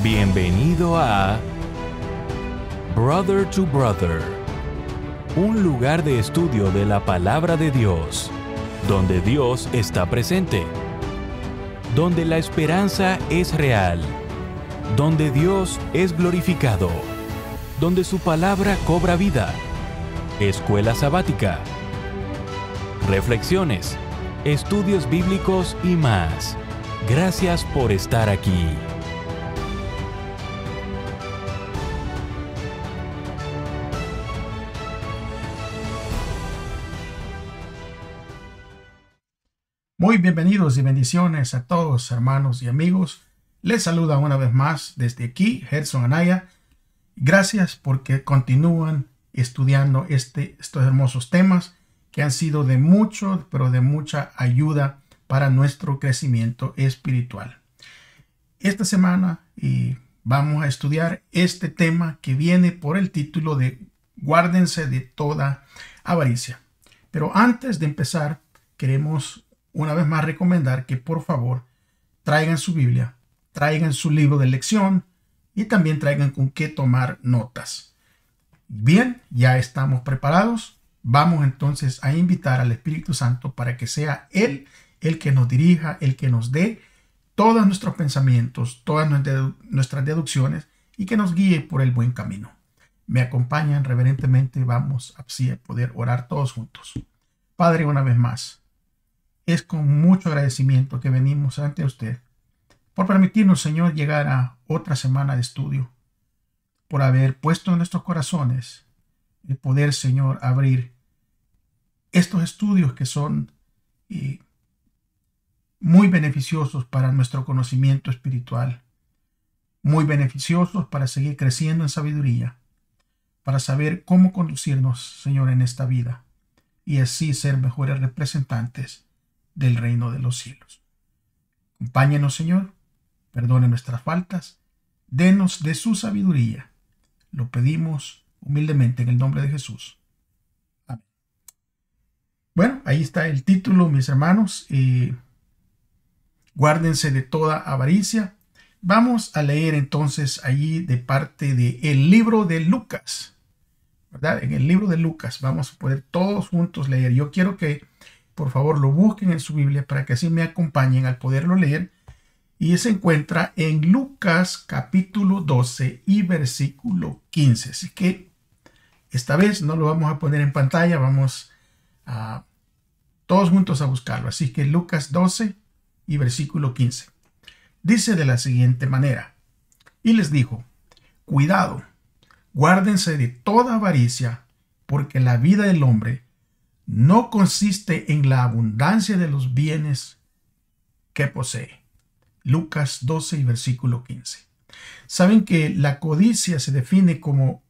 Bienvenido a Brother to Brother, un lugar de estudio de la palabra de Dios, donde Dios está presente, donde la esperanza es real, donde Dios es glorificado, donde su palabra cobra vida. Escuela sabática, reflexiones, estudios bíblicos y más. Gracias por estar aquí. Muy bienvenidos y bendiciones a todos, hermanos y amigos. Les saluda una vez más desde aquí, Gerson Anaya. Gracias porque continúan estudiando estos hermosos temas que han sido de mucho, pero de mucha ayuda para nuestro crecimiento espiritual. Esta semana vamos a estudiar este tema que viene por el título de Guárdense de toda avaricia. Pero antes de empezar, queremos una vez más recomendar que por favor traigan su Biblia, traigan su libro de lección y también traigan con qué tomar notas. Bien, ya estamos preparados. Vamos entonces a invitar al Espíritu Santo para que sea Él el que nos dirija, el que nos dé todos nuestros pensamientos, todas nuestras deducciones y que nos guíe por el buen camino. Me acompañan reverentemente, vamos así a poder orar todos juntos. Padre, una vez más, es con mucho agradecimiento que venimos ante usted por permitirnos, Señor, llegar a otra semana de estudio, por haber puesto en nuestros corazones el poder, Señor, abrir estos estudios que son muy beneficiosos para nuestro conocimiento espiritual, muy beneficiosos para seguir creciendo en sabiduría, para saber cómo conducirnos, Señor, en esta vida y así ser mejores representantes del reino de los cielos. Acompáñenos, Señor, perdone nuestras faltas, denos de su sabiduría. Lo pedimos humildemente en el nombre de Jesús. Amén. Bueno, ahí está el título, mis hermanos. Guárdense de toda avaricia. Vamos a leer entonces allí de parte del libro de Lucas, ¿verdad? En el libro de Lucas vamos a poder todos juntos leer. Yo quiero que por favor lo busquen en su Biblia para que así me acompañen al poderlo leer. Y se encuentra en Lucas capítulo 12 y versículo 15. Así que esta vez no lo vamos a poner en pantalla, vamos a todos juntos a buscarlo. Así que Lucas 12 y versículo 15. Dice de la siguiente manera: y les dijo, cuidado, guárdense de toda avaricia, porque la vida del hombre no consiste en la abundancia de los bienes que posee. Lucas 12 y versículo 15. Saben que la codicia se define como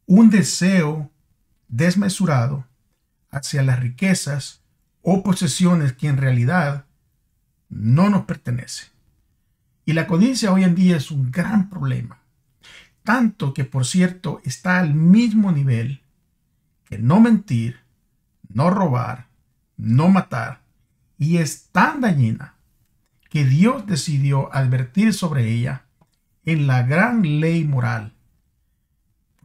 un deseo desmesurado hacia las riquezas o posesiones que en realidad no nos pertenecen. Y la codicia hoy en día es un gran problema. Tanto que, por cierto, está al mismo nivel que no mentir, no robar, no matar, y es tan dañina que Dios decidió advertir sobre ella en la gran ley moral,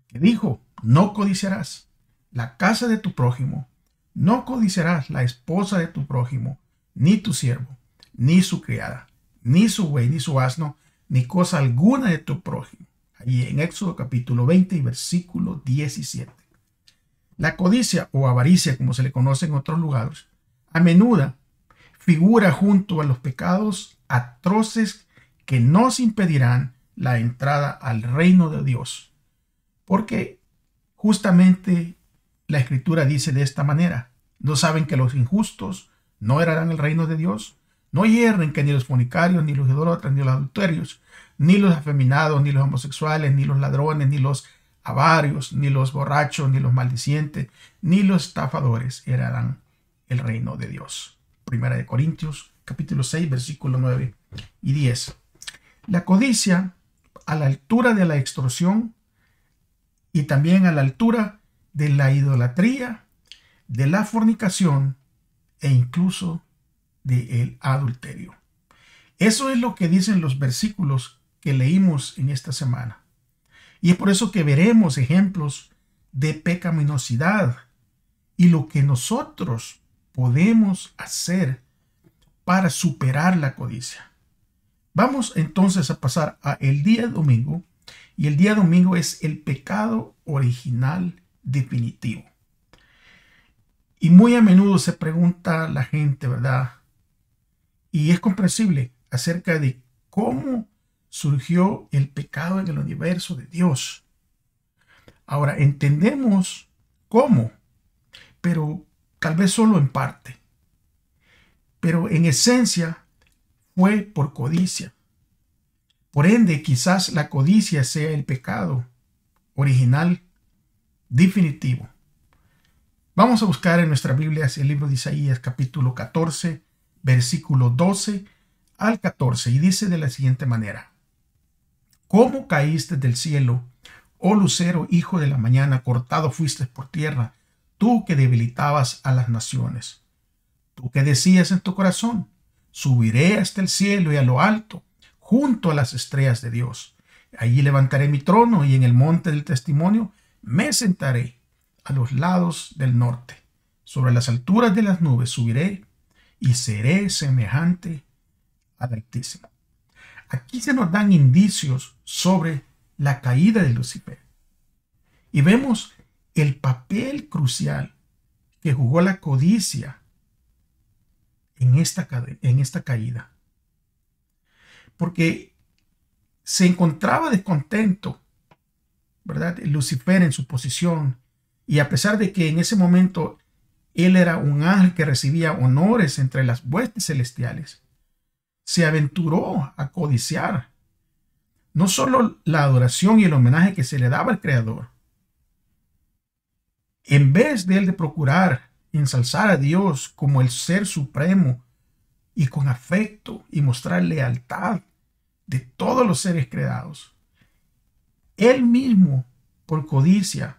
que dijo: no codiciarás la casa de tu prójimo, no codiciarás la esposa de tu prójimo, ni tu siervo, ni su criada, ni su buey, ni su asno, ni cosa alguna de tu prójimo. Allí en Éxodo capítulo 20 y versículo 17. La codicia o avaricia, como se le conoce en otros lugares, a menudo figura junto a los pecados atroces que nos impedirán la entrada al reino de Dios. Porque justamente la Escritura dice de esta manera: ¿no saben que los injustos no heredarán el reino de Dios? No hierren que ni los fornicarios, ni los idólatras, ni los adulterios, ni los afeminados, ni los homosexuales, ni los ladrones, ni los avarios, ni los borrachos, ni los maldicientes, ni los estafadores heredarán el reino de Dios. Primera de Corintios, capítulo 6, versículo 9 y 10. La codicia, a la altura de la extorsión y también a la altura de la idolatría, de la fornicación e incluso del adulterio. Eso es lo que dicen los versículos que leímos en esta semana. Y es por eso que veremos ejemplos de pecaminosidad y lo que nosotros podemos hacer para superar la codicia. Vamos entonces a pasar a el día domingo, y el día domingo es el pecado original definitivo. Y muy a menudo se pregunta la gente, ¿verdad? Y es comprensible acerca de cómo surgió el pecado en el universo de Dios. Ahora, entendemos cómo, pero tal vez solo en parte. Pero en esencia fue por codicia. Por ende, quizás la codicia sea el pecado original definitivo. Vamos a buscar en nuestra Biblia el libro de Isaías capítulo 14, versículo 12 al 14, y dice de la siguiente manera: ¿Cómo caíste del cielo, oh lucero, hijo de la mañana? Cortado fuiste por tierra, tú que debilitabas a las naciones. Tú que decías en tu corazón: subiré hasta el cielo y a lo alto, junto a las estrellas de Dios. Allí levantaré mi trono y en el monte del testimonio me sentaré a los lados del norte. Sobre las alturas de las nubes subiré y seré semejante al Altísimo. Aquí se nos dan indicios sobre la caída de Lucifer. Y vemos el papel crucial que jugó la codicia en esta caída. Porque se encontraba descontento, ¿verdad? Lucifer en su posición, y a pesar de que en ese momento él era un ángel que recibía honores entre las huestes celestiales, se aventuró a codiciar no solo la adoración y el homenaje que se le daba al Creador. En vez de él de procurar ensalzar a Dios como el ser supremo y con afecto y mostrar lealtad de todos los seres creados, él mismo, por codicia,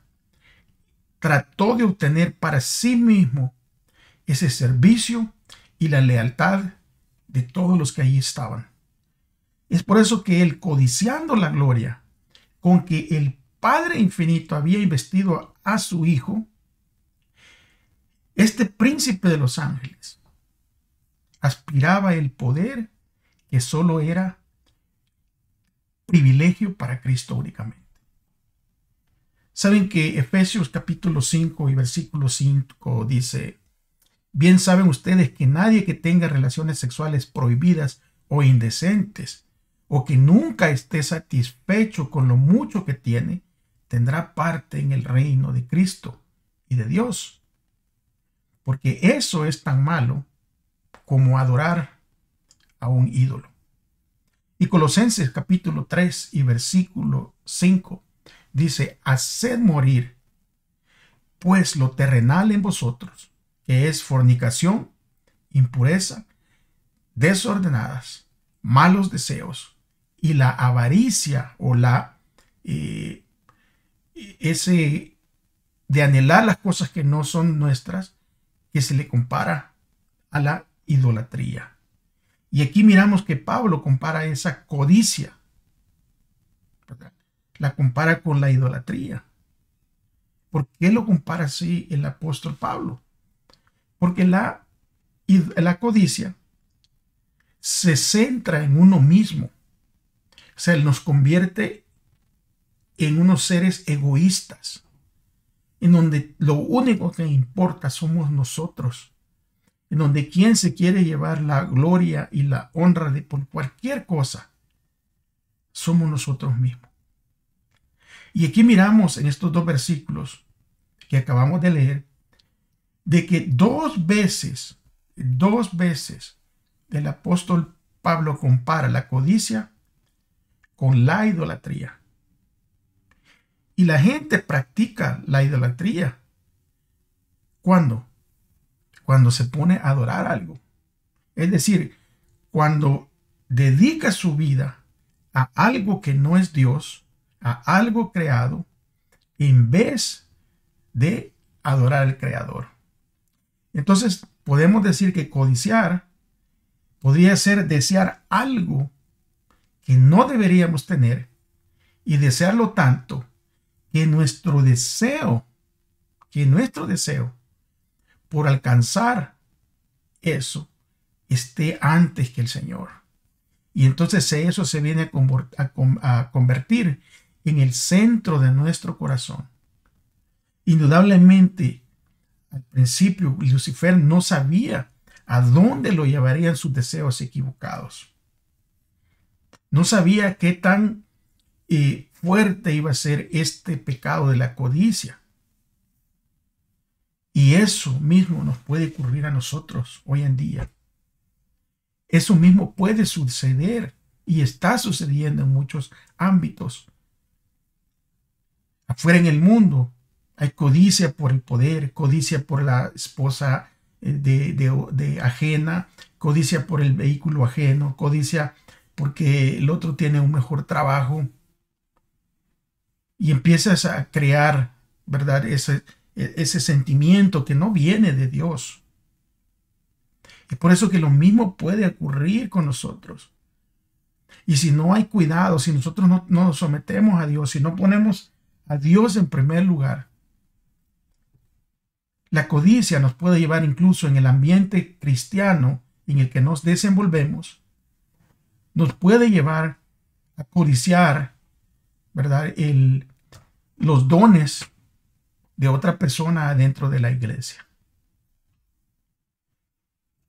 trató de obtener para sí mismo ese servicio y la lealtad de todos los que allí estaban. Es por eso que él, codiciando la gloria con que el Padre Infinito había investido a su Hijo, este príncipe de los ángeles aspiraba el poder que solo era privilegio para Cristo únicamente. Saben que Efesios capítulo 5 y versículo 5 dice: bien saben ustedes que nadie que tenga relaciones sexuales prohibidas o indecentes, o que nunca esté satisfecho con lo mucho que tiene, tendrá parte en el reino de Cristo y de Dios. Porque eso es tan malo como adorar a un ídolo. Y Colosenses capítulo 3 y versículo 5 dice: haced morir pues lo terrenal en vosotros, que es fornicación, impureza, desordenadas, malos deseos y la avaricia, o ese de anhelar las cosas que no son nuestras, que se le compara a la idolatría. Y aquí miramos que Pablo compara esa codicia, ¿verdad? La compara con la idolatría. ¿Por qué lo compara así el apóstol Pablo? Porque la codicia se centra en uno mismo. O sea, él nos convierte en unos seres egoístas, en donde lo único que importa somos nosotros, en donde quien se quiere llevar la gloria y la honra de por cualquier cosa somos nosotros mismos. Y aquí miramos en estos dos versículos que acabamos de leer, de que dos veces el apóstol Pablo compara la codicia con la idolatría. Y la gente practica la idolatría. ¿Cuándo? Cuando se pone a adorar algo. Es decir, cuando dedica su vida a algo que no es Dios, a algo creado, en vez de adorar al Creador. Entonces, podemos decir que codiciar podría ser desear algo que no deberíamos tener y desearlo tanto que nuestro deseo por alcanzar eso esté antes que el Señor. Y entonces eso se viene a convertir en el centro de nuestro corazón. Indudablemente, al principio, Lucifer no sabía a dónde lo llevarían sus deseos equivocados. No sabía qué tan fuerte iba a ser este pecado de la codicia. Y eso mismo nos puede ocurrir a nosotros hoy en día. Eso mismo puede suceder y está sucediendo en muchos ámbitos. Afuera en el mundo hay codicia por el poder, codicia por la esposa de ajena, codicia por el vehículo ajeno, codicia porque el otro tiene un mejor trabajo. Y empiezas a crear, ¿verdad? Ese sentimiento que no viene de Dios. Es por eso que lo mismo puede ocurrir con nosotros. Y si no hay cuidado, si nosotros no nos sometemos a Dios, si no ponemos a Dios en primer lugar, la codicia nos puede llevar incluso en el ambiente cristiano en el que nos desenvolvemos, nos puede llevar a codiciar, ¿verdad? Los dones de otra persona dentro de la iglesia.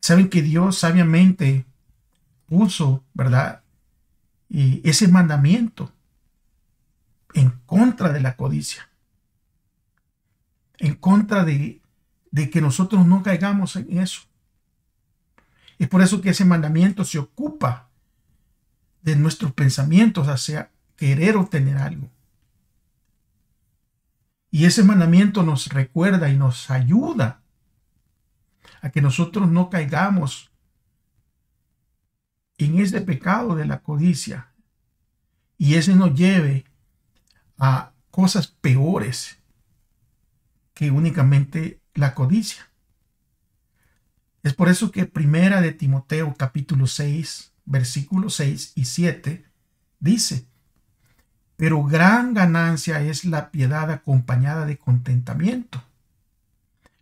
Saben que Dios sabiamente puso, ¿verdad? Ese mandamiento en contra de la codicia, en contra de que nosotros no caigamos en eso. Es por eso que ese mandamiento se ocupa de nuestros pensamientos hacia querer obtener algo. Y ese mandamiento nos recuerda y nos ayuda a que nosotros no caigamos en ese pecado de la codicia y ese nos lleve a cosas peores que únicamente la codicia. Es por eso que Primera de Timoteo capítulo 6 versículos 6 y 7 dice: pero gran ganancia es la piedad acompañada de contentamiento,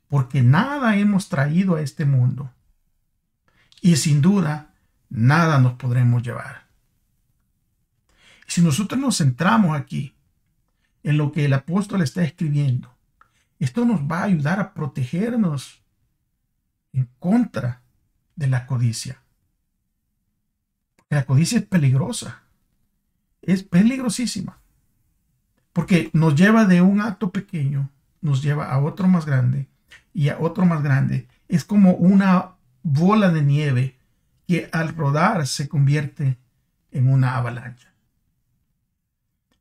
porque nada hemos traído a este mundo, y sin duda nada nos podremos llevar. Si nosotros nos centramos aquí en lo que el apóstol está escribiendo, esto nos va a ayudar a protegernos en contra de la codicia. La codicia es peligrosa. Es peligrosísima, porque nos lleva de un acto pequeño, nos lleva a otro más grande y a otro más grande. Es como una bola de nieve que al rodar se convierte en una avalancha.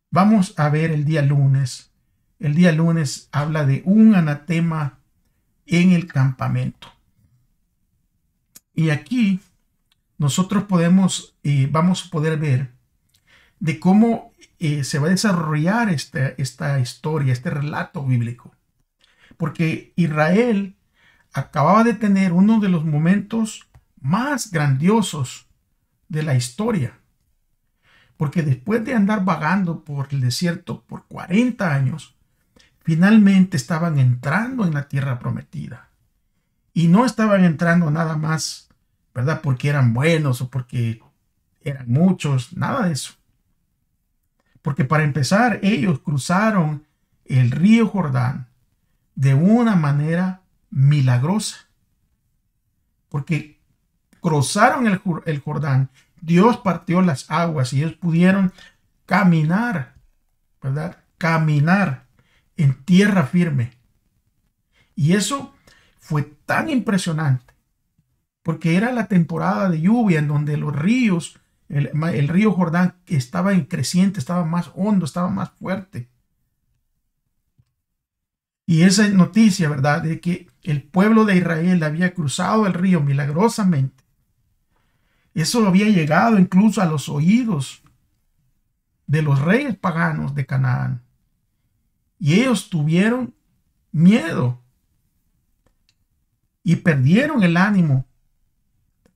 Vamos a ver el día lunes. El día lunes habla de un anatema en el campamento. Y aquí nosotros vamos a poder ver de cómo se va a desarrollar esta historia, este relato bíblico. Porque Israel acababa de tener uno de los momentos más grandiosos de la historia. Porque después de andar vagando por el desierto por 40 años, finalmente estaban entrando en la tierra prometida. Y no estaban entrando nada más, ¿verdad? Porque eran buenos o porque eran muchos, nada de eso. Porque para empezar, ellos cruzaron el río Jordán de una manera milagrosa. Porque cruzaron el Jordán, Dios partió las aguas y ellos pudieron caminar, ¿verdad? Caminar en tierra firme. Y eso fue tan impresionante, porque era la temporada de lluvia en donde los ríos, el río Jordán estaba en creciente, estaba más hondo, estaba más fuerte. Y esa noticia, ¿verdad?, de que el pueblo de Israel había cruzado el río milagrosamente, eso había llegado incluso a los oídos de los reyes paganos de Canaán. Y ellos tuvieron miedo y perdieron el ánimo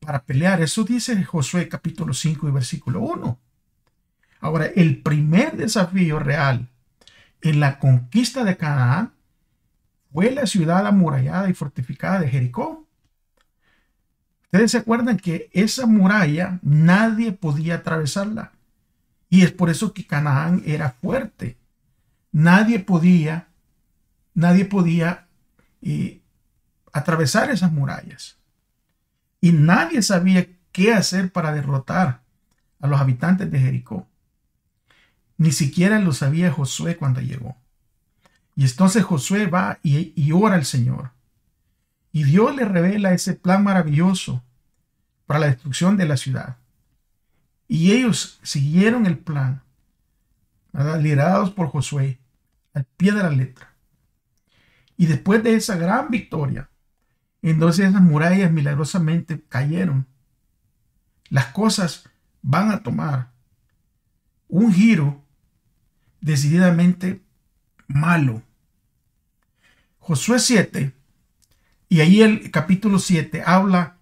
para pelear. Eso dice Josué capítulo 5 y versículo 1. Ahora, el primer desafío real en la conquista de Canaán fue la ciudad amurallada y fortificada de Jericó. Ustedes se acuerdan que esa muralla nadie podía atravesarla. Y es por eso que Canaán era fuerte. Nadie podía atravesar esas murallas. Y nadie sabía qué hacer para derrotar a los habitantes de Jericó. Ni siquiera lo sabía Josué cuando llegó. Y entonces Josué va y ora al Señor. Y Dios le revela ese plan maravilloso para la destrucción de la ciudad. Y ellos siguieron el plan, ¿verdad?, liderados por Josué, al pie de la letra. Y después de esa gran victoria, entonces esas murallas milagrosamente cayeron. Las cosas van a tomar un giro decididamente malo. Josué 7, y ahí el capítulo 7 habla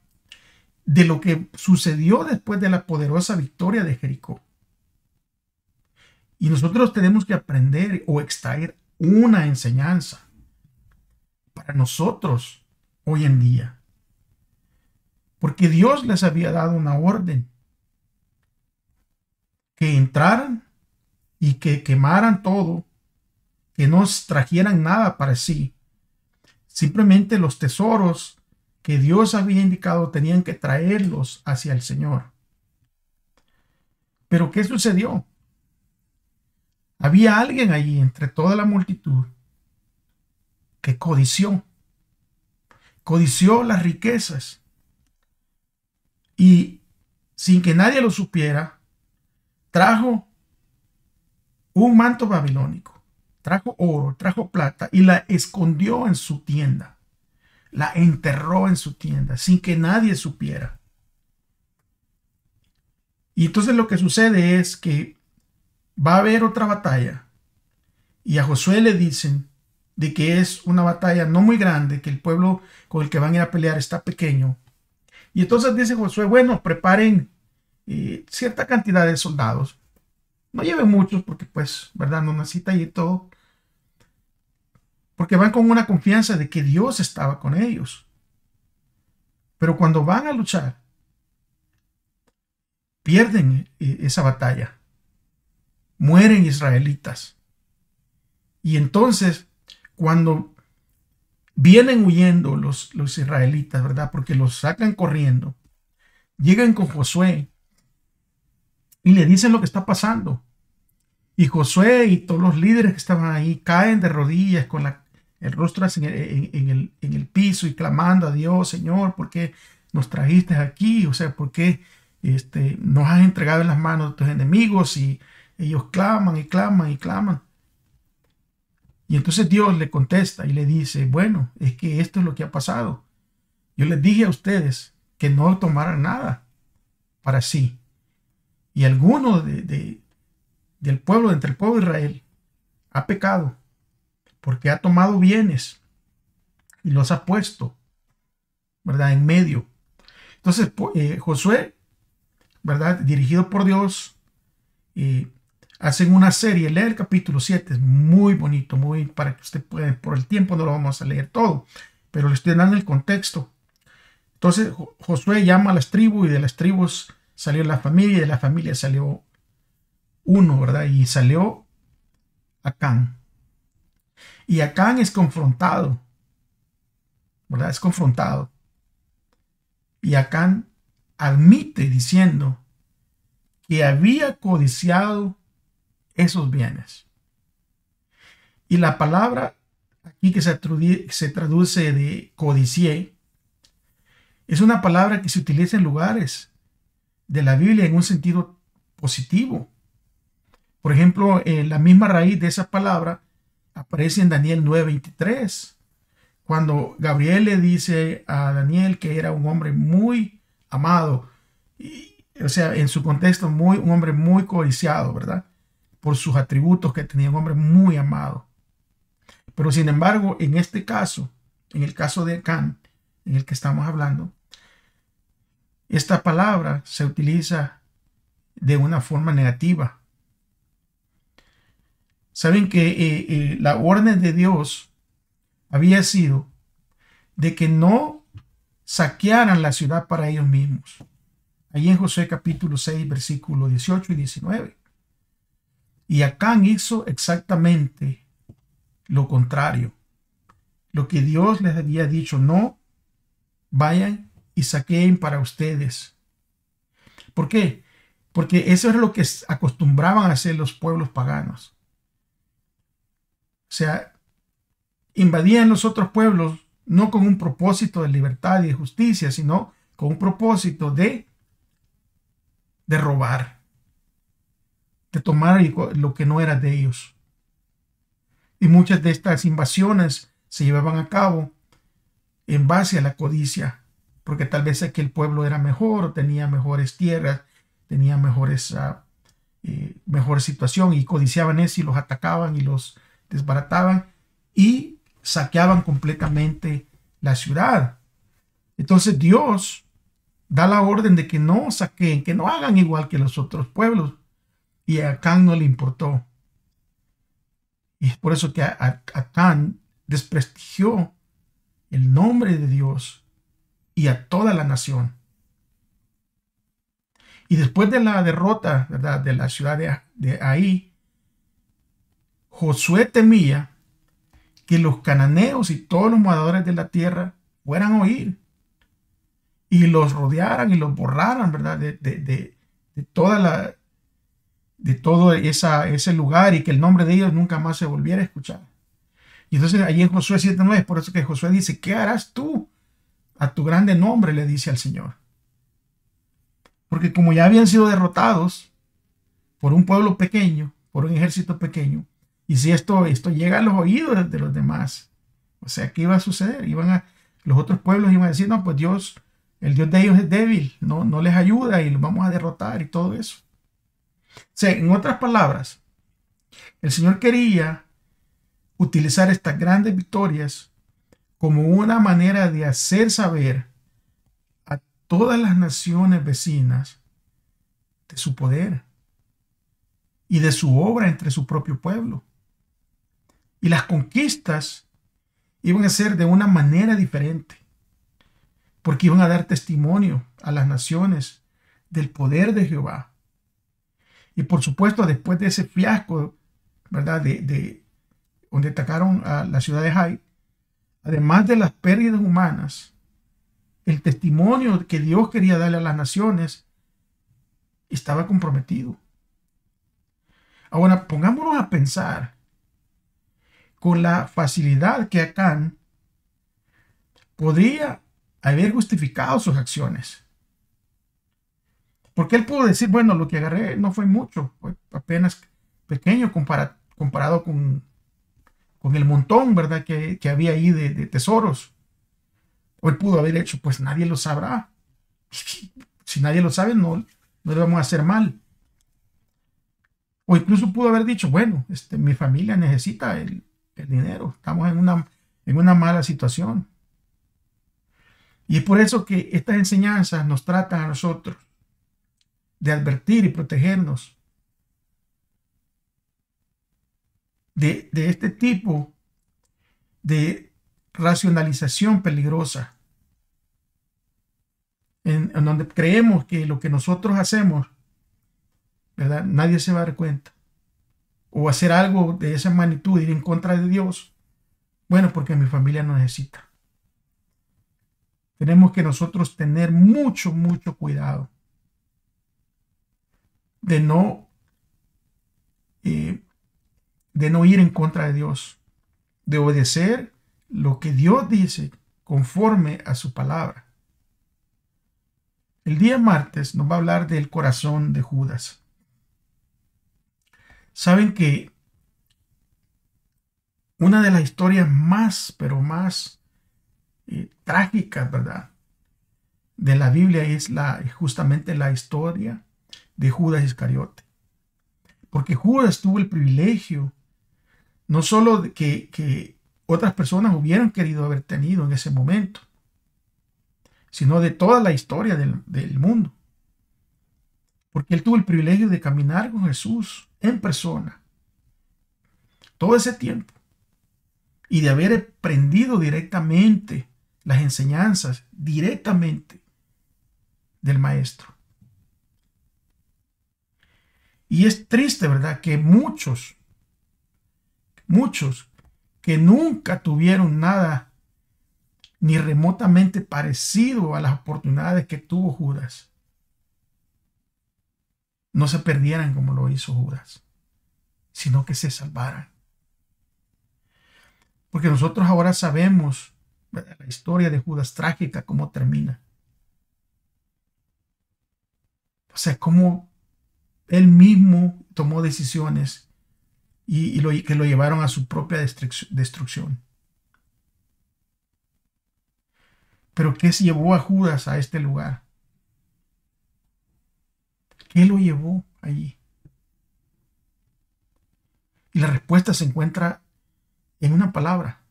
de lo que sucedió después de la poderosa victoria de Jericó. Y nosotros tenemos que aprender o extraer una enseñanza para nosotros hoy en día. Porque Dios les había dado una orden: que entraran y que quemaran todo, que no trajeran nada para sí. Simplemente los tesoros que Dios había indicado tenían que traerlos hacia el Señor. Pero ¿qué sucedió? Había alguien allí entre toda la multitud que codició las riquezas, y sin que nadie lo supiera, trajo un manto babilónico, trajo oro, trajo plata y la escondió en su tienda. La enterró en su tienda sin que nadie supiera. Y entonces lo que sucede es que va a haber otra batalla, y a Josué le dicen de que es una batalla no muy grande, que el pueblo con el que van a ir a pelear está pequeño. Y entonces dice Josué: bueno, preparen cierta cantidad de soldados. No lleven muchos porque, pues, ¿verdad?, no necesita ir todo. Porque van con una confianza de que Dios estaba con ellos. Pero cuando van a luchar, pierden esa batalla. Mueren israelitas. Y entonces, cuando vienen huyendo los israelitas, ¿verdad?, porque los sacan corriendo, llegan con Josué y le dicen lo que está pasando. Y Josué y todos los líderes que estaban ahí caen de rodillas con el rostro en el piso y clamando a Dios: Señor, ¿por qué nos trajiste aquí? O sea, ¿por qué nos has entregado en las manos de tus enemigos? Y ellos claman y claman y claman. Y entonces Dios le contesta y le dice: bueno, es que esto es lo que ha pasado. Yo les dije a ustedes que no tomaran nada para sí. Y alguno del pueblo, entre el pueblo de Israel, ha pecado porque ha tomado bienes y los ha puesto, ¿verdad?, en medio. Entonces Josué, ¿verdad?, dirigido por Dios, hacen una serie. Lee el capítulo 7, es muy bonito, muy para que usted pueda, por el tiempo no lo vamos a leer todo, pero le estoy dando el contexto. Entonces Josué llama a las tribus, y de las tribus salió la familia, y de la familia salió uno, ¿verdad? Y salió Acán. Y Acán es confrontado, ¿verdad? Es confrontado. Y Acán admite diciendo que había codiciado esos bienes. Y la palabra aquí que se traduce de codicié es una palabra que se utiliza en lugares de la Biblia en un sentido positivo. Por ejemplo, la misma raíz de esa palabra aparece en Daniel 9:23, cuando Gabriel le dice a Daniel que era un hombre muy amado, o sea, en su contexto, un hombre muy codiciado, ¿verdad?, por sus atributos que tenía, un hombre muy amado. Pero sin embargo, en este caso, en el caso de Acán, en el que estamos hablando, esta palabra se utiliza de una forma negativa, Saben que la orden de Dios había sido de que no saquearan la ciudad para ellos mismos. Allí en Josué capítulo 6, versículos 18 y 19. Y Acán hizo exactamente lo contrario. Lo que Dios les había dicho, no vayan y saqueen para ustedes. ¿Por qué? Porque eso era lo que acostumbraban a hacer los pueblos paganos. O sea, invadían los otros pueblos no con un propósito de libertad y de justicia, sino con un propósito de robar, de tomar lo que no era de ellos. Y muchas de estas invasiones se llevaban a cabo en base a la codicia, porque tal vez aquel pueblo era mejor, o tenía mejores tierras, tenía mejor situación, y codiciaban eso y los atacaban y los desbarataban y saqueaban completamente la ciudad. Entonces Dios da la orden de que no saqueen, que no hagan igual que los otros pueblos, y a Acán no le importó. Y es por eso que Acán desprestigió el nombre de Dios y a toda la nación. Y después de la derrota, ¿verdad?, de la ciudad de Ai, Josué temía que los cananeos y todos los moradores de la tierra fueran a oír y los rodearan y los borraran, ¿verdad?, de todo ese lugar, y que el nombre de ellos nunca más se volviera a escuchar. Y entonces allí en Josué 7:9, por eso que Josué dice, ¿qué harás tú a tu grande nombre?, le dice al Señor. Porque como ya habían sido derrotados por un pueblo pequeño, por un ejército pequeño, y si esto llega a los oídos de los demás, o sea, ¿qué iba a suceder? Los otros pueblos iban a decir, no, pues Dios, el Dios de ellos es débil, no les ayuda y los vamos a derrotar y todo eso. O sea, en otras palabras, el Señor quería utilizar estas grandes victorias como una manera de hacer saber a todas las naciones vecinas de su poder y de su obra entre su propio pueblo. Y las conquistas iban a ser de una manera diferente, porque iban a dar testimonio a las naciones del poder de Jehová. Y por supuesto, después de ese fiasco, ¿verdad?, de donde atacaron a la ciudad de Ai, además de las pérdidas humanas, el testimonio que Dios quería darle a las naciones estaba comprometido. Ahora, pongámonos a pensar con la facilidad que Acán podría haber justificado sus acciones. Porque él pudo decir, bueno, lo que agarré no fue mucho, fue apenas pequeño comparado con el montón, ¿verdad?, que había ahí de tesoros. O él pudo haber hecho, pues nadie lo sabrá. Si nadie lo sabe, no le vamos a hacer mal. O incluso pudo haber dicho, bueno, mi familia necesita el dinero, estamos en una mala situación. Y es por eso que estas enseñanzas nos tratan a nosotros de advertir y protegernos de este tipo de racionalización peligrosa, en donde creemos que lo que nosotros hacemos, ¿verdad?, nadie se va a dar cuenta. O hacer algo de esa magnitud, ir en contra de Dios, bueno, porque mi familia no necesita. Tenemos que nosotros tener mucho, mucho cuidado de no ir en contra de Dios, de obedecer lo que Dios dice conforme a su palabra. El día martes nos va a hablar del corazón de Judas. Saben que una de las historias más, pero más trágicas, ¿verdad?, de la Biblia es justamente la historia de Judas Iscariote. Porque Judas tuvo el privilegio no solo de que otras personas hubieran querido haber tenido en ese momento, sino de toda la historia del mundo. Porque él tuvo el privilegio de caminar con Jesús en persona, todo ese tiempo y de haber aprendido directamente las enseñanzas directamente del maestro. Y es triste, ¿verdad?, que muchos que nunca tuvieron nada ni remotamente parecido a las oportunidades que tuvo Judas, no se perdieran como lo hizo Judas, sino que se salvaran. Porque nosotros ahora sabemos, ¿verdad?, la historia de Judas trágica, cómo termina. O sea, cómo él mismo tomó decisiones que lo llevaron a su propia destrucción. Pero ¿qué se llevó a Judas a este lugar? ¿Qué lo llevó allí? Y la respuesta se encuentra en una palabra: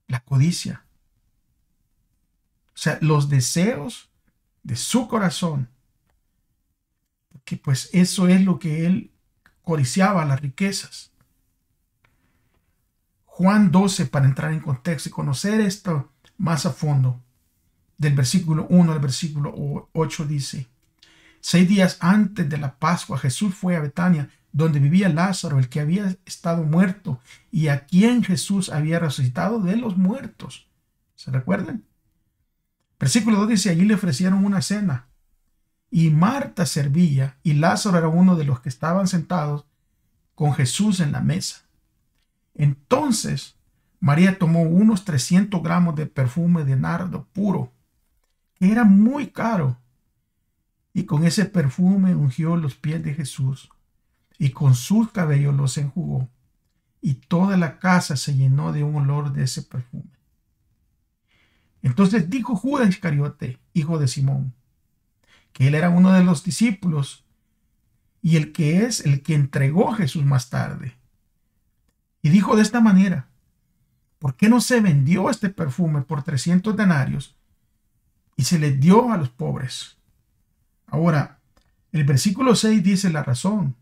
la codicia. O sea, los deseos de su corazón. Porque pues eso es lo que él codiciaba, las riquezas. Juan 12, para entrar en contexto y conocer esto más a fondo, del versículo 1 al versículo 8 dice: 6 días antes de la Pascua, Jesús fue a Betania, donde vivía Lázaro, el que había estado muerto y a quien Jesús había resucitado de los muertos. ¿Se recuerdan? Versículo 2 dice: allí le ofrecieron una cena, y Marta servía, y Lázaro era uno de los que estaban sentados con Jesús en la mesa. Entonces María tomó unos 300 gramos de perfume de nardo puro, que era muy caro, y con ese perfume ungió los pies de Jesús, y con sus cabellos los enjugó, y toda la casa se llenó de un olor de ese perfume. Entonces dijo Judas Iscariote, hijo de Simón, que él era uno de los discípulos y el que es el que entregó a Jesús más tarde. Y dijo de esta manera: ¿por qué no se vendió este perfume por 300 denarios y se le dio a los pobres? Ahora, el versículo 6 dice la razón: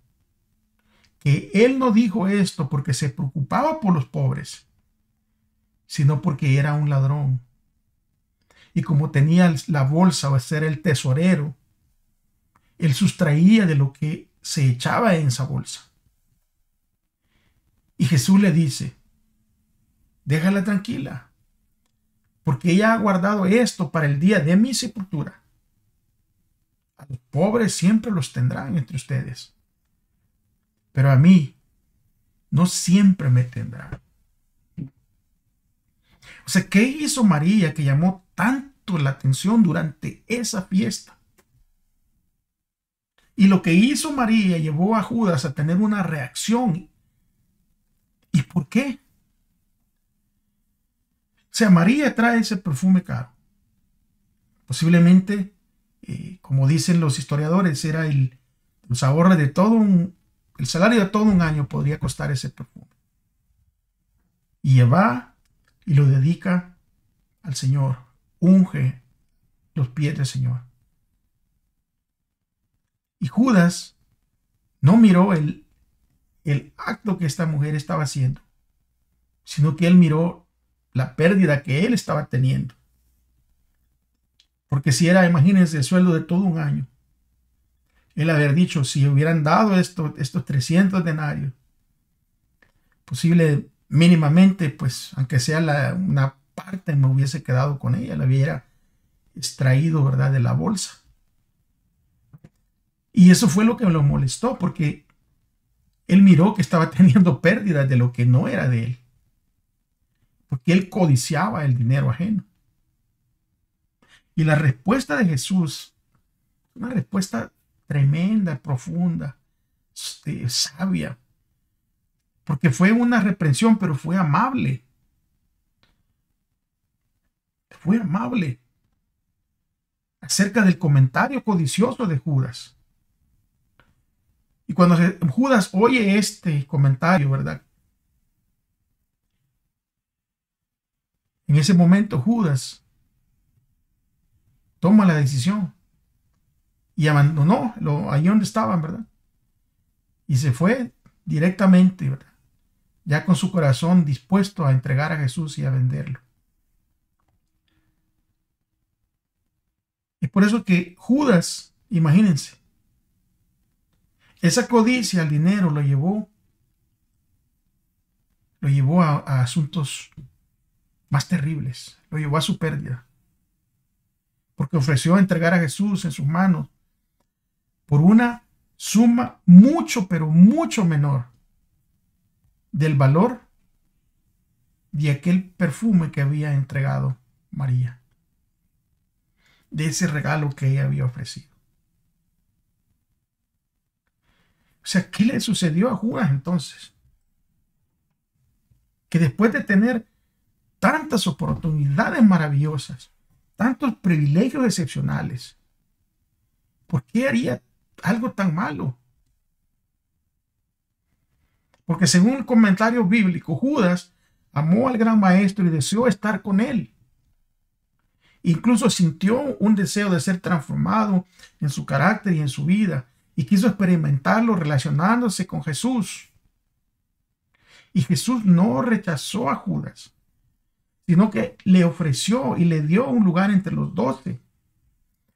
que él no dijo esto porque se preocupaba por los pobres, sino porque era un ladrón. Y como tenía la bolsa, o ser el tesorero, él sustraía de lo que se echaba en esa bolsa. Y Jesús le dice: déjala tranquila, porque ella ha guardado esto para el día de mi sepultura. A los pobres siempre los tendrán entre ustedes, pero a mí no siempre me tendrán. O sea, ¿qué hizo María que llamó tanto la atención durante esa fiesta? Y lo que hizo María llevó a Judas a tener una reacción. ¿Y por qué? O sea, María trae ese perfume caro. Posiblemente, como dicen los historiadores, era los ahorros de el salario de todo un año podría costar ese perfume. Y va y lo dedica al Señor. Unge los pies del Señor. Y Judas no miró el acto que esta mujer estaba haciendo, sino que él miró la pérdida que él estaba teniendo. Porque si era, imagínense, el sueldo de todo un año, él haber dicho: si hubieran dado estos 300 denarios, posible mínimamente, pues aunque sea una parte, me hubiese quedado con ella, la hubiera extraído, ¿verdad?, de la bolsa. Y eso fue lo que lo molestó, porque él miró que estaba teniendo pérdidas de lo que no era de él, porque él codiciaba el dinero ajeno. Y la respuesta de Jesús, una respuesta tremenda, profunda, sabia, porque fue una reprensión, pero fue amable. Fue amable acerca del comentario codicioso de Judas. Y cuando Judas oye este comentario, ¿verdad?, en ese momento Judas toma la decisión y abandonó allí donde estaban, ¿verdad? Y se fue directamente, ¿verdad? Ya con su corazón dispuesto a entregar a Jesús y a venderlo. Es por eso que Judas, imagínense, esa codicia al dinero lo llevó a asuntos más terribles, lo llevó a su pérdida, porque ofreció entregar a Jesús en sus manos por una suma mucho, pero mucho menor del valor de aquel perfume que había entregado María, de ese regalo que ella había ofrecido. O sea, ¿qué le sucedió a Judas entonces? Que después de tener tantas oportunidades maravillosas, tantos privilegios excepcionales, ¿por qué haría algo tan malo? Porque según el comentario bíblico, Judas amó al gran maestro y deseó estar con él. Incluso sintió un deseo de ser transformado en su carácter y en su vida, y quiso experimentarlo relacionándose con Jesús. Y Jesús no rechazó a Judas, sino que le ofreció y le dio un lugar entre los 12.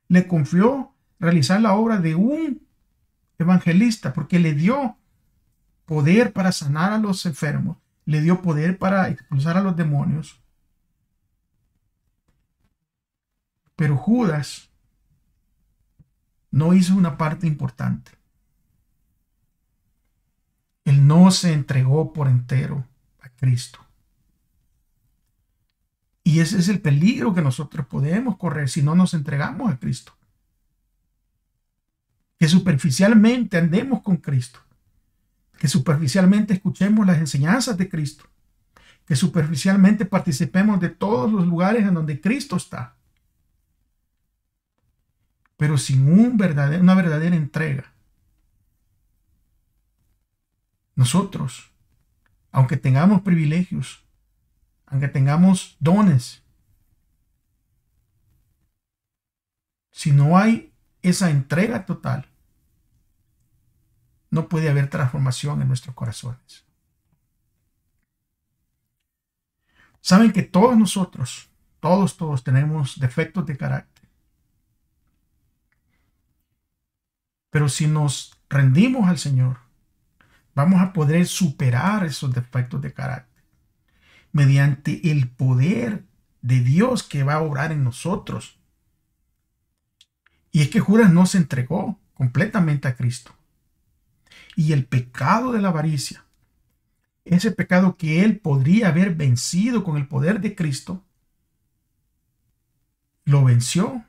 Le confió realizar la obra de un evangelista, porque le dio poder para sanar a los enfermos, le dio poder para expulsar a los demonios. Pero Judas no hizo una parte importante. Él no se entregó por entero a Cristo. Y ese es el peligro que nosotros podemos correr si no nos entregamos a Cristo. Que superficialmente andemos con Cristo. Que superficialmente escuchemos las enseñanzas de Cristo. Que superficialmente participemos de todos los lugares en donde Cristo está. Pero sin una verdadera entrega. Nosotros, aunque tengamos privilegios, aunque tengamos dones, si no hay esa entrega total, no puede haber transformación en nuestros corazones. Saben que todos nosotros, todos tenemos defectos de carácter. Pero si nos rendimos al Señor, vamos a poder superar esos defectos de carácter mediante el poder de Dios que va a obrar en nosotros. Y es que Judas no se entregó completamente a Cristo. Y el pecado de la avaricia, ese pecado que él podría haber vencido con el poder de Cristo, lo venció.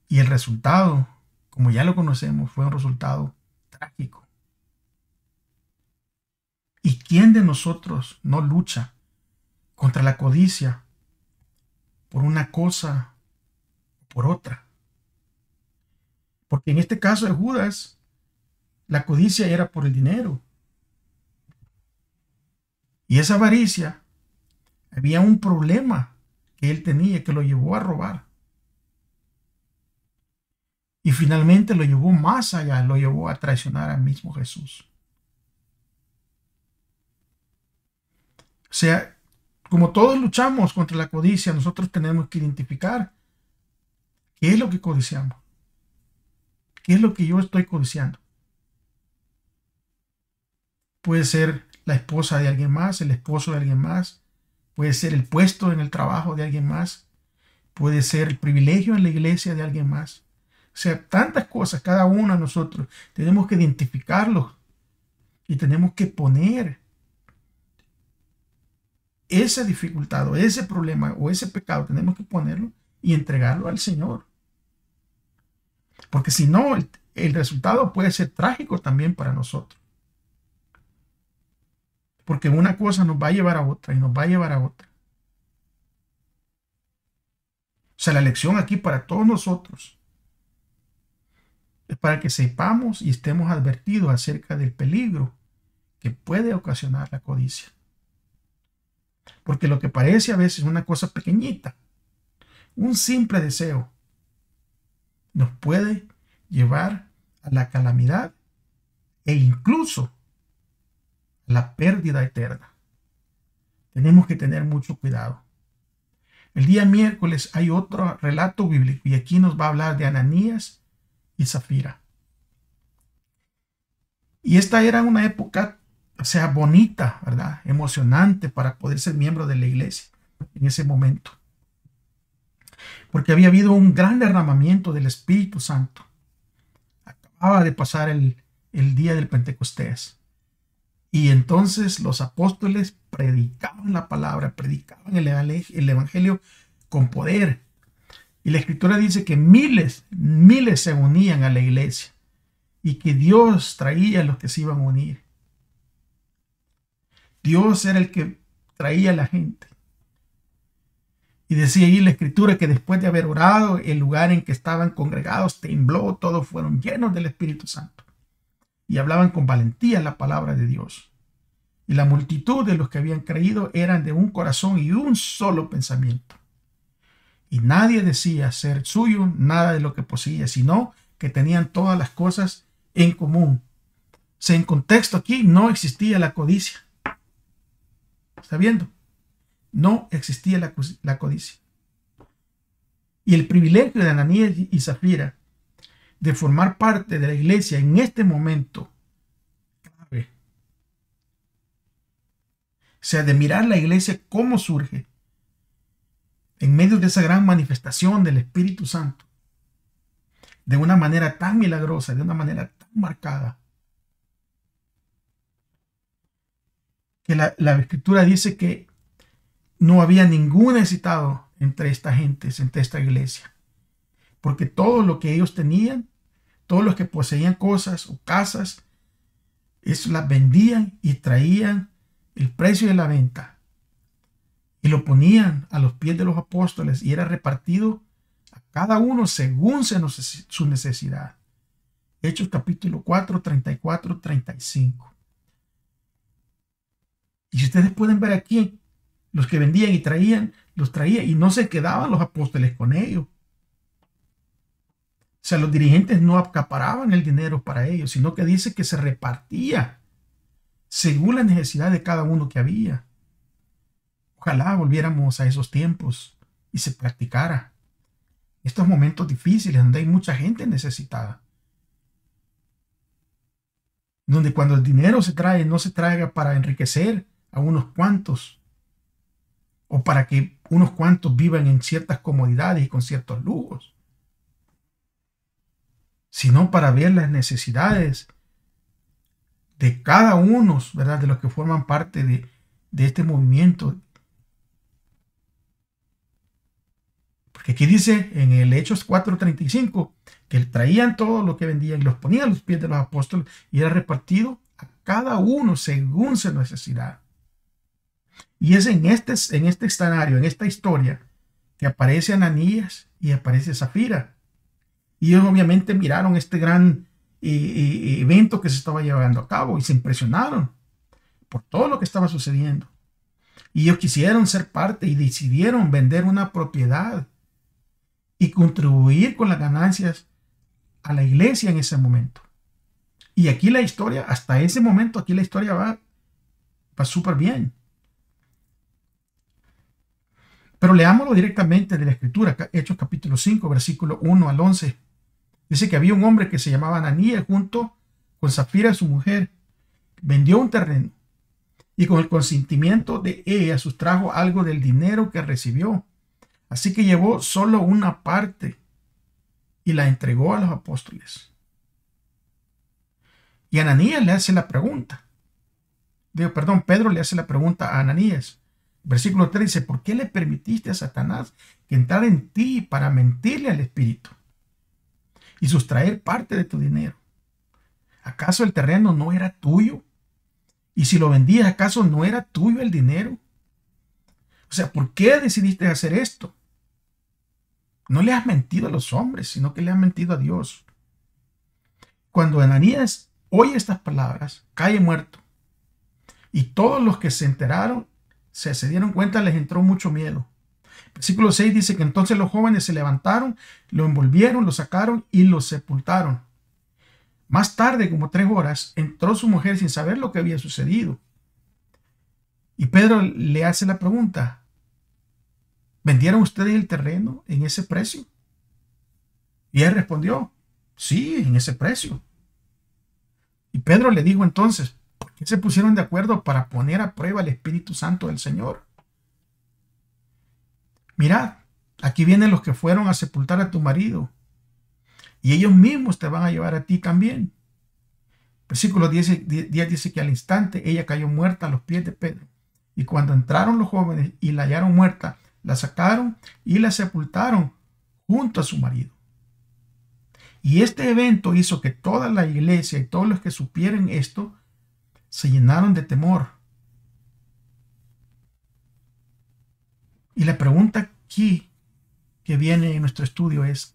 Y el resultado, como ya lo conocemos, fue un resultado trágico. ¿Y quién de nosotros no lucha contra la codicia por una cosa o por otra? Porque en este caso de Judas, la codicia era por el dinero. Y esa avaricia, había un problema que él tenía que lo llevó a robar. Y finalmente lo llevó más allá, lo llevó a traicionar al mismo Jesús. O sea, como todos luchamos contra la codicia, nosotros tenemos que identificar qué es lo que codiciamos. ¿Qué es lo que yo estoy codiciando? Puede ser la esposa de alguien más, el esposo de alguien más. Puede ser el puesto en el trabajo de alguien más. Puede ser el privilegio en la iglesia de alguien más. O sea, tantas cosas, cada uno de nosotros tenemos que identificarlos y tenemos que poner esa dificultad o ese problema o ese pecado, tenemos que ponerlo y entregarlo al Señor. Porque si no, el resultado puede ser trágico también para nosotros. Porque una cosa nos va a llevar a otra y nos va a llevar a otra. O sea, la lección aquí para todos nosotros es para que sepamos y estemos advertidos acerca del peligro que puede ocasionar la codicia. Porque lo que parece a veces una cosa pequeñita, un simple deseo, nos puede llevar a la calamidad e incluso a la pérdida eterna. Tenemos que tener mucho cuidado. El día miércoles hay otro relato bíblico y aquí nos va a hablar de Ananías y Zafira. Y esta era una época, o sea, bonita, ¿verdad? Emocionante para poder ser miembro de la iglesia en ese momento. Porque había habido un gran derramamiento del Espíritu Santo. Acababa de pasar el día del Pentecostés. Y entonces los apóstoles predicaban la palabra, predicaban el evangelio con poder. Y la Escritura dice que miles se unían a la iglesia y que Dios traía a los que se iban a unir. Dios era el que traía a la gente. Y decía ahí la Escritura que después de haber orado, el lugar en que estaban congregados tembló, todos fueron llenos del Espíritu Santo. Y hablaban con valentía la palabra de Dios. Y la multitud de los que habían creído eran de un corazón y un solo pensamiento. Y nadie decía ser suyo nada de lo que poseía, sino que tenían todas las cosas en común. O sea, en contexto aquí no existía la codicia. ¿Está viendo? No existía la codicia. Y el privilegio de Ananías y Zafira de formar parte de la iglesia en este momento clave, o sea, de mirar la iglesia cómo surge en medio de esa gran manifestación del Espíritu Santo, de una manera tan milagrosa, de una manera tan marcada, que la Escritura dice que no había ningún necesitado entre esta gente, entre esta iglesia, porque todo lo que ellos tenían, todos los que poseían cosas o casas, eso las vendían y traían el precio de la venta y lo ponían a los pies de los apóstoles y era repartido a cada uno según su necesidad. Hechos capítulo 4, 34, 35. Y si ustedes pueden ver aquí, los que vendían y traían, los traían y no se quedaban los apóstoles con ellos. O sea, los dirigentes no acaparaban el dinero para ellos, sino que dice que se repartía según la necesidad de cada uno que había. Ojalá volviéramos a esos tiempos y se practicara. Estos momentos difíciles donde hay mucha gente necesitada. Donde cuando el dinero se trae, no se traiga para enriquecer a unos cuantos o para que unos cuantos vivan en ciertas comodidades y con ciertos lujos, sino para ver las necesidades de cada uno, ¿verdad? De los que forman parte de este movimiento. Porque aquí dice en el Hechos 4:35 que traían todo lo que vendían y los ponían a los pies de los apóstoles y era repartido a cada uno según su necesidad. Y es en este escenario, en esta historia, que aparece Ananías y aparece Zafira. Y ellos obviamente miraron este gran evento que se estaba llevando a cabo y se impresionaron por todo lo que estaba sucediendo. Y ellos quisieron ser parte y decidieron vender una propiedad y contribuir con las ganancias a la iglesia en ese momento. Y aquí la historia, hasta ese momento, aquí la historia va súper bien. Pero leámoslo directamente de la Escritura, Hechos capítulo 5, versículo 1 al 11. Dice que había un hombre que se llamaba Ananías junto con Zafira, su mujer. Vendió un terreno y con el consentimiento de ella sustrajo algo del dinero que recibió. Así que llevó solo una parte y la entregó a los apóstoles. Y Ananías le hace la pregunta. Pedro le hace la pregunta a Ananías. Versículo 3 dice, ¿por qué le permitiste a Satanás que entrara en ti para mentirle al Espíritu y sustraer parte de tu dinero? ¿Acaso el terreno no era tuyo? Y si lo vendías, ¿acaso no era tuyo el dinero? O sea, ¿por qué decidiste hacer esto? No le has mentido a los hombres, sino que le has mentido a Dios. Cuando Ananías oye estas palabras, cae muerto. Y todos los que se enteraron, se dieron cuenta, les entró mucho miedo. Versículo 6 dice que entonces los jóvenes se levantaron, lo envolvieron, lo sacaron y lo sepultaron. Más tarde, como 3 horas, entró su mujer sin saber lo que había sucedido. Y Pedro le hace la pregunta: ¿vendieron ustedes el terreno en ese precio? Y él respondió: sí, en ese precio. Y Pedro le dijo entonces: ¿por qué se pusieron de acuerdo para poner a prueba el Espíritu Santo del Señor? Mirad, aquí vienen los que fueron a sepultar a tu marido, y ellos mismos te van a llevar a ti también. Versículo 10 dice que al instante ella cayó muerta a los pies de Pedro. Y cuando entraron los jóvenes y la hallaron muerta, la sacaron y la sepultaron junto a su marido. Y este evento hizo que toda la iglesia y todos los que supieran esto se llenaron de temor. Y la pregunta aquí que viene en nuestro estudio es: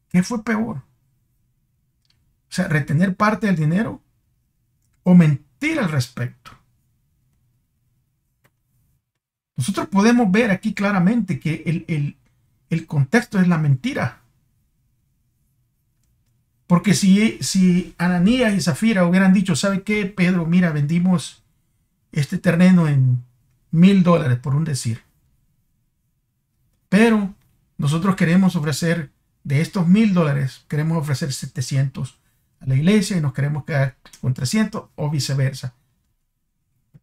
¿qué fue peor? O sea, retener parte del dinero o mentir al respecto. Nosotros podemos ver aquí claramente que el contexto es la mentira. Porque si Ananías y Zafira hubieran dicho: ¿sabe qué, Pedro? Mira, vendimos este terreno en $1,000, por un decir. Pero nosotros queremos ofrecer, de estos $1,000, queremos ofrecer 700 a la iglesia y nos queremos quedar con 300, o viceversa.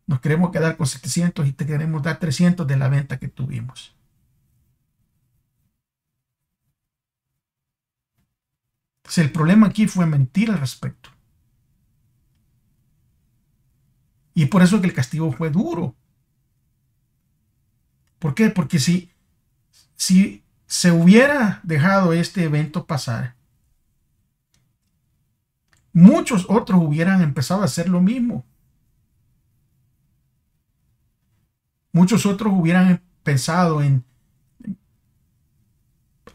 Nos queremos quedar con 700 y te queremos dar 300 de la venta que tuvimos. Entonces, el problema aquí fue mentir al respecto. Y por eso que el castigo fue duro. ¿Por qué? Porque si se hubiera dejado este evento pasar, muchos otros hubieran empezado a hacer lo mismo. Muchos otros hubieran pensado en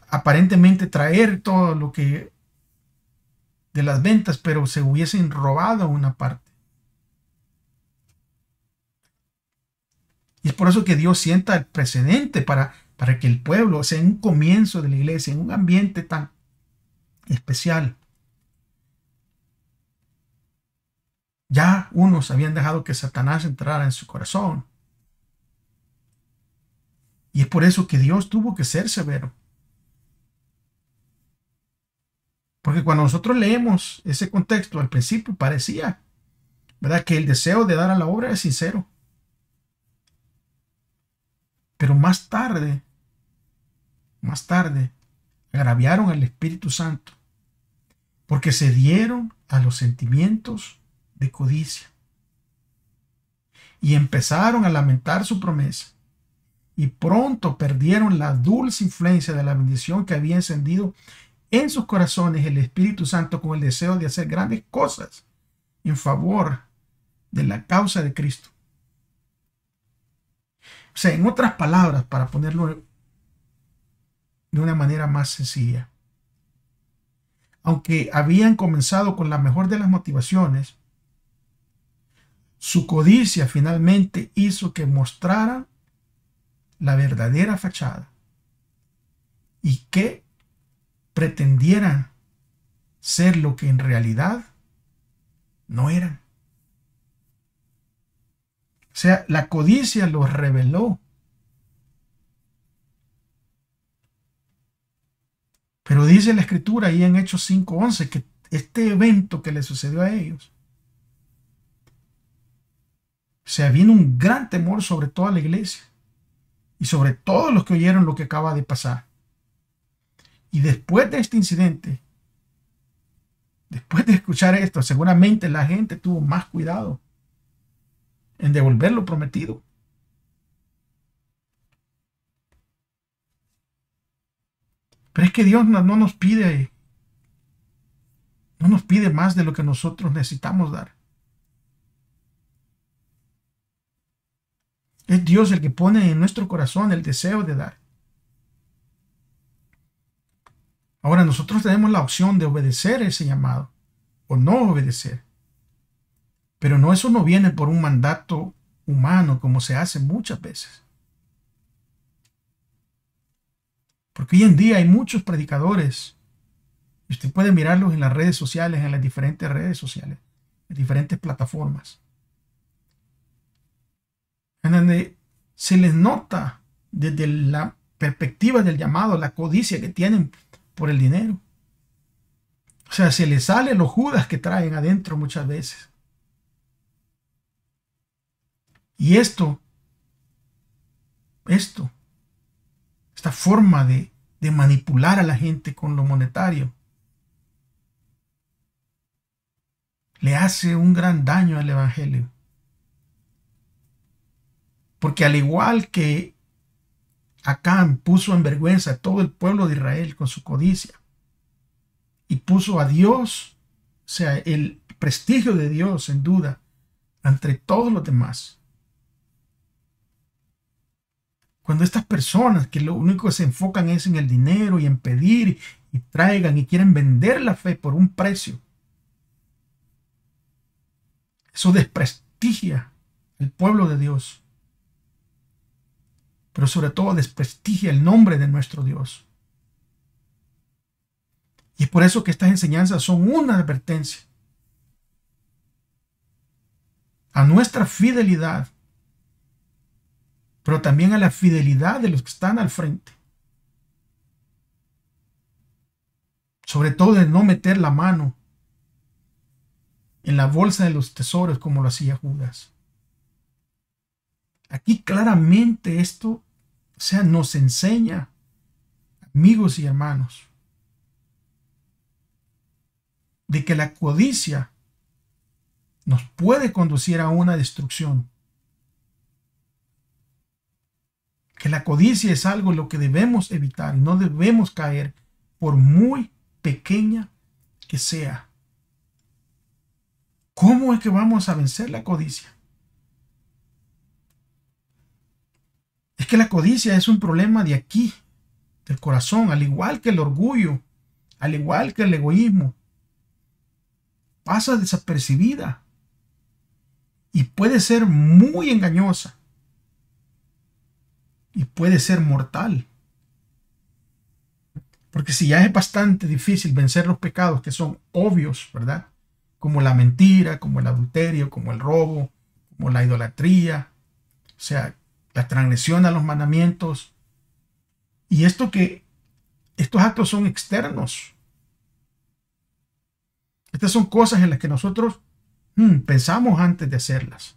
aparentemente traer todo lo que de las ventas, pero se hubiesen robado una parte. Y es por eso que Dios sienta el precedente para que el pueblo, o sea, en un comienzo de la iglesia, en un ambiente tan especial, ya unos habían dejado que Satanás entrara en su corazón. Y es por eso que Dios tuvo que ser severo. Porque cuando nosotros leemos ese contexto, al principio parecía, ¿verdad?, que el deseo de dar a la obra es sincero. Pero más tarde, agraviaron al Espíritu Santo, porque se dieron a los sentimientos de codicia y empezaron a lamentar su promesa, y pronto perdieron la dulce influencia de la bendición que había encendido en sus corazones el Espíritu Santo con el deseo de hacer grandes cosas en favor de la causa de Cristo. O sea, en otras palabras, para ponerlo de una manera más sencilla, aunque habían comenzado con la mejor de las motivaciones, su codicia finalmente hizo que mostraran la verdadera fachada y que pretendieran ser lo que en realidad no eran. O sea, la codicia los reveló. Pero dice la Escritura ahí en Hechos 5:11 que este evento que le sucedió a ellos, o sea, vino un gran temor sobre toda la iglesia y sobre todos los que oyeron lo que acaba de pasar. Y después de este incidente, después de escuchar esto, seguramente la gente tuvo más cuidado en devolver lo prometido. Pero es que Dios no nos pide más de lo que nosotros necesitamos dar. Es Dios el que pone en nuestro corazón el deseo de dar. Ahora nosotros tenemos la opción de obedecer ese llamado o no obedecer. Pero eso no viene por un mandato humano como se hace muchas veces. Porque hoy en día hay muchos predicadores, y usted puede mirarlos en las redes sociales, en las diferentes redes sociales, en diferentes plataformas. en donde se les nota desde la perspectiva del llamado, la codicia que tienen por el dinero. O sea, se les sale los Judas que traen adentro muchas veces. Y esta forma de manipular a la gente con lo monetario le hace un gran daño al evangelio. Porque al igual que Acán puso en vergüenza a todo el pueblo de Israel con su codicia y puso a Dios, o sea, el prestigio de Dios en duda entre todos los demás. Cuando estas personas que lo único que se enfocan es en el dinero y en pedir y traigan y quieren vender la fe por un precio, eso desprestigia el pueblo de Dios. Pero sobre todo desprestigia el nombre de nuestro Dios. Y es por eso que estas enseñanzas son una advertencia a nuestra fidelidad, pero también a la fidelidad de los que están al frente. Sobre todo de no meter la mano en la bolsa de los tesoros como lo hacía Judas. Aquí claramente esto, o sea, nos enseña, amigos y hermanos, de que la codicia nos puede conducir a una destrucción. Que la codicia es algo en lo que debemos evitar y no debemos caer por muy pequeña que sea. ¿Cómo es que vamos a vencer la codicia? Es que la codicia es un problema de aquí, del corazón, al igual que el orgullo, al igual que el egoísmo. Pasa desapercibida y puede ser muy engañosa y puede ser mortal. Porque si ya es bastante difícil vencer los pecados que son obvios, ¿verdad? Como la mentira, como el adulterio, como el robo, como la idolatría, o sea, la transgresión a los mandamientos. Y estos actos son externos. Estas son cosas en las que nosotros pensamos antes de hacerlas.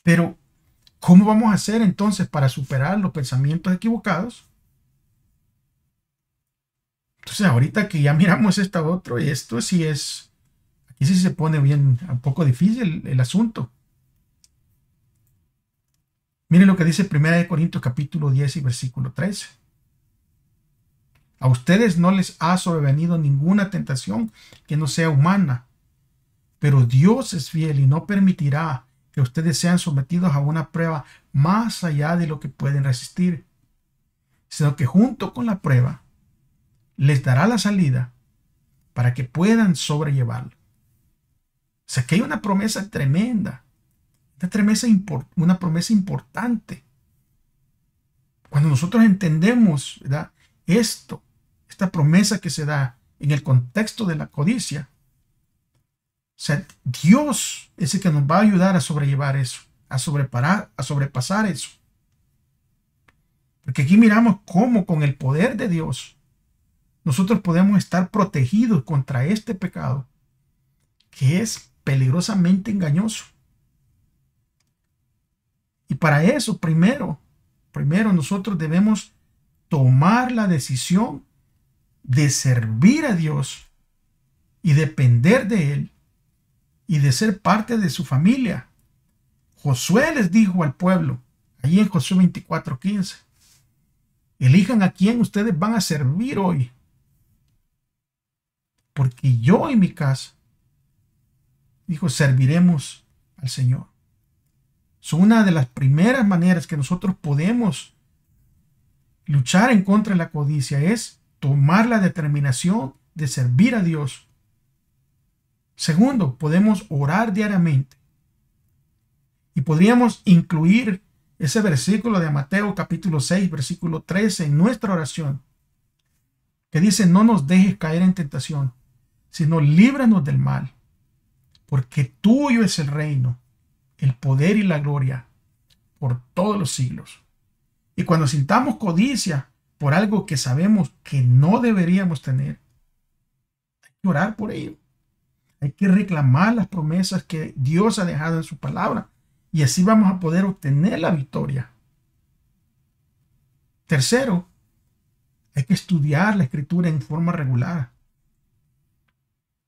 Pero, ¿cómo vamos a hacer entonces para superar los pensamientos equivocados? Entonces, ahorita que ya miramos esto sí es, aquí sí se pone bien, un poco difícil el asunto. Miren lo que dice 1 Corintios capítulo 10 y versículo 13. A ustedes no les ha sobrevenido ninguna tentación que no sea humana, pero Dios es fiel y no permitirá que ustedes sean sometidos a una prueba más allá de lo que pueden resistir, sino que junto con la prueba les dará la salida para que puedan sobrellevarlo. O sea que hay una promesa tremenda, una promesa importante. Cuando nosotros entendemos, ¿verdad?, esta promesa que se da en el contexto de la codicia, o sea, Dios es el que nos va a ayudar a sobrellevar eso, a sobrepasar eso. Porque aquí miramos cómo con el poder de Dios nosotros podemos estar protegidos contra este pecado que es peligrosamente engañoso. Y para eso, primero nosotros debemos tomar la decisión de servir a Dios y depender de Él y de ser parte de su familia. Josué les dijo al pueblo, allí en Josué 24:15, elijan a quién ustedes van a servir hoy, porque yo y mi casa, dijo, serviremos al Señor. Son una de las primeras maneras que nosotros podemos luchar en contra de la codicia, es tomar la determinación de servir a Dios. Segundo, podemos orar diariamente. Y podríamos incluir ese versículo de Mateo capítulo 6, versículo 13 en nuestra oración, que dice, no nos dejes caer en tentación, sino líbranos del mal, porque tuyo es el reino, el poder y la gloria por todos los siglos. Y cuando sintamos codicia por algo que sabemos que no deberíamos tener, hay que orar por ello. Hay que reclamar las promesas que Dios ha dejado en su palabra, y así vamos a poder obtener la victoria. Tercero, hay que estudiar la Escritura en forma regular.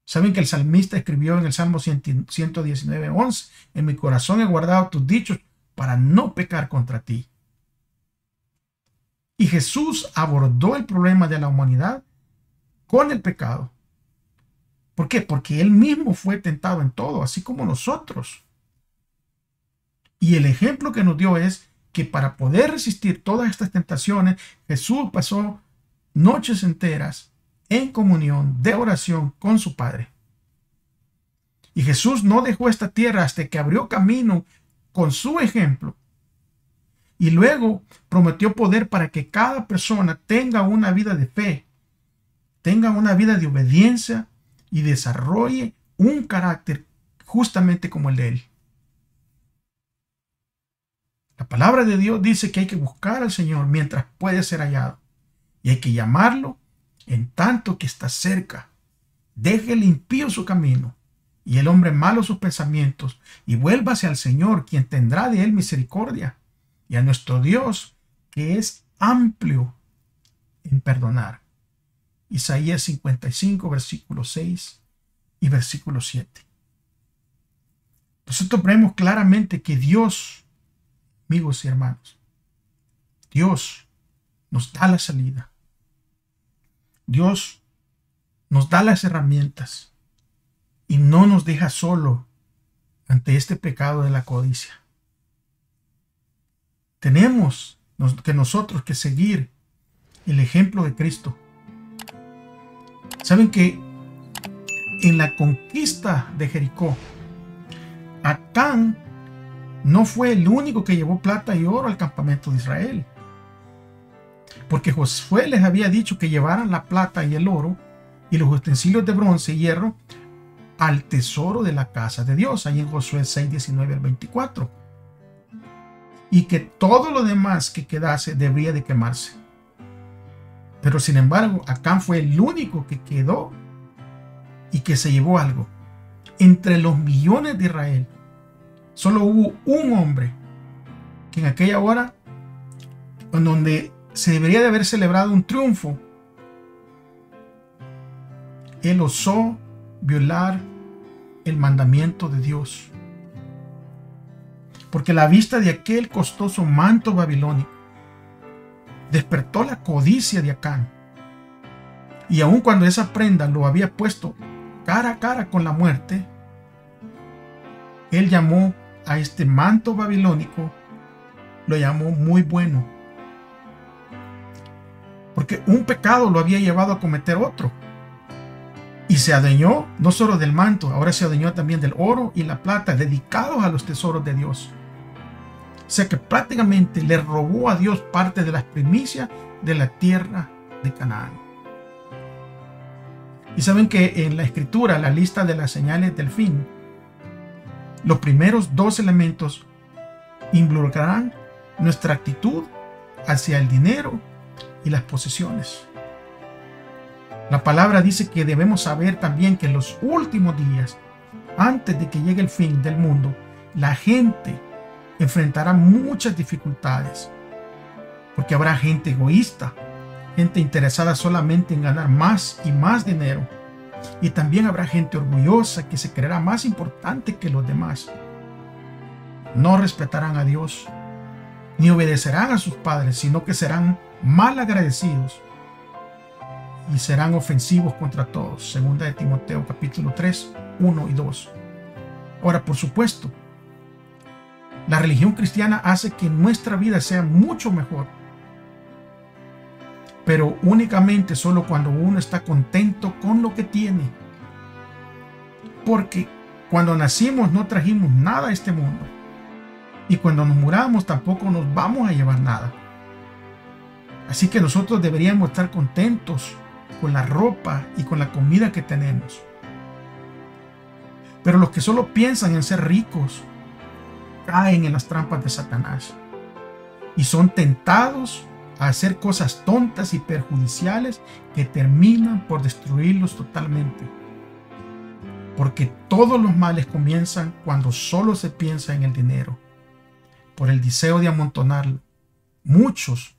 Saben que el salmista escribió en el Salmo 119:11: en mi corazón he guardado tus dichos para no pecar contra ti. Y Jesús abordó el problema de la humanidad con el pecado. ¿Por qué? Porque Él mismo fue tentado en todo, así como nosotros. Y el ejemplo que nos dio es que para poder resistir todas estas tentaciones, Jesús pasó noches enteras en comunión, de oración con su Padre. Y Jesús no dejó esta tierra hasta que abrió camino con su ejemplo. Y luego prometió poder para que cada persona tenga una vida de fe, tenga una vida de obediencia y desarrolle un carácter justamente como el de Él. La palabra de Dios dice que hay que buscar al Señor mientras puede ser hallado. Y hay que llamarlo en tanto que está cerca. Deje el impío su camino y el hombre malo sus pensamientos, y vuélvase al Señor, quien tendrá de él misericordia, y a nuestro Dios, que es amplio en perdonar. Isaías 55, versículo 6 y versículo 7. Nosotros vemos claramente que Dios, amigos y hermanos, Dios nos da la salida. Dios nos da las herramientas y no nos deja solo ante este pecado de la codicia. Tenemos que nosotros que seguir el ejemplo de Cristo. Saben que en la conquista de Jericó, Acán no fue el único que llevó plata y oro al campamento de Israel, porque Josué les había dicho que llevaran la plata y el oro y los utensilios de bronce y hierro al tesoro de la casa de Dios, ahí en Josué 6, 19 al 24, y que todo lo demás que quedase debía de quemarse. Pero sin embargo, Acán fue el único que quedó y que se llevó algo. Entre los millones de Israel, solo hubo un hombre que en aquella hora, en donde se debería de haber celebrado un triunfo, él osó violar el mandamiento de Dios. Porque la vista de aquel costoso manto babilónico despertó la codicia de Acán. Y aun cuando esa prenda lo había puesto cara a cara con la muerte, él llamó a este manto babilónico, lo llamó muy bueno. Porque un pecado lo había llevado a cometer otro. Y se adueñó no solo del manto, ahora se adueñó también del oro y la plata dedicados a los tesoros de Dios. O sea que prácticamente le robó a Dios parte de las primicias de la tierra de Canaán. Y saben que en la escritura, la lista de las señales del fin, los primeros dos elementos involucrarán nuestra actitud hacia el dinero y las posesiones. La palabra dice que debemos saber también que en los últimos días, antes de que llegue el fin del mundo, la gente enfrentará muchas dificultades, porque habrá gente egoísta, gente interesada solamente en ganar más y más dinero, y también habrá gente orgullosa que se creerá más importante que los demás. No respetarán a Dios, ni obedecerán a sus padres, sino que serán mal agradecidos y serán ofensivos contra todos. Segunda de Timoteo capítulo 3, 1 y 2. Ahora, por supuesto, la religión cristiana hace que nuestra vida sea mucho mejor, pero únicamente solo cuando uno está contento con lo que tiene. Porque cuando nacimos no trajimos nada a este mundo, y cuando nos muramos tampoco nos vamos a llevar nada. Así que nosotros deberíamos estar contentos con la ropa y con la comida que tenemos. Pero los que solo piensan en ser ricos caen en las trampas de Satanás y son tentados a hacer cosas tontas y perjudiciales que terminan por destruirlos totalmente. Porque todos los males comienzan cuando solo se piensa en el dinero. Por el deseo de amontonarlo, muchos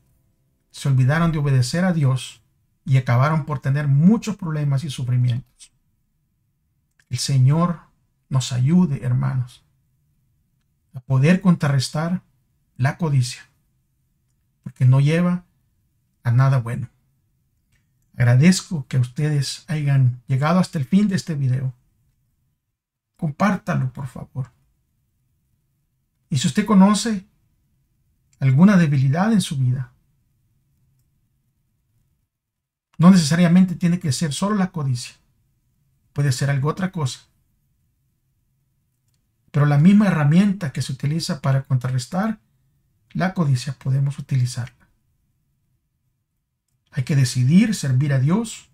se olvidaron de obedecer a Dios y acabaron por tener muchos problemas y sufrimientos. El Señor nos ayude, hermanos, a poder contrarrestar la codicia, porque no lleva a nada bueno. Agradezco que ustedes hayan llegado hasta el fin de este video. Compártalo, por favor. Y si usted conoce alguna debilidad en su vida, no necesariamente tiene que ser solo la codicia. Puede ser algo otra cosa. Pero la misma herramienta que se utiliza para contrarrestar la codicia podemos utilizarla. Hay que decidir servir a Dios.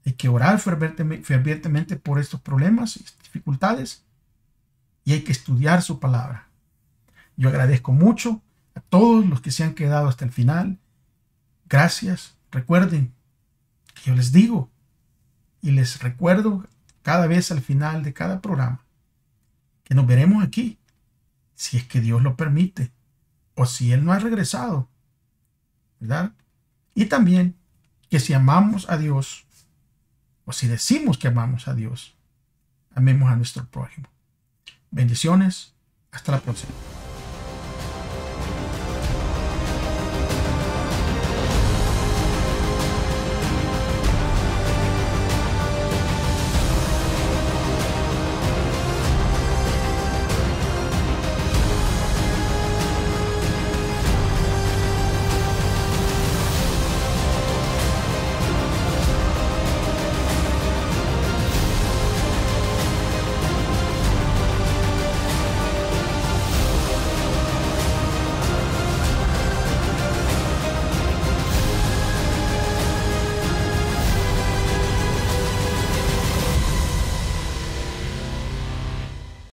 Hay que orar fervientemente por estos problemas y dificultades. Y hay que estudiar su palabra. Yo agradezco mucho a todos los que se han quedado hasta el final. Gracias. Recuerden que yo les digo y les recuerdo cada vez al final de cada programa que nos veremos aquí, si es que Dios lo permite, o si Él no ha regresado, ¿verdad? Y también que si amamos a Dios, o si decimos que amamos a Dios, amemos a nuestro prójimo. Bendiciones. Hasta la próxima.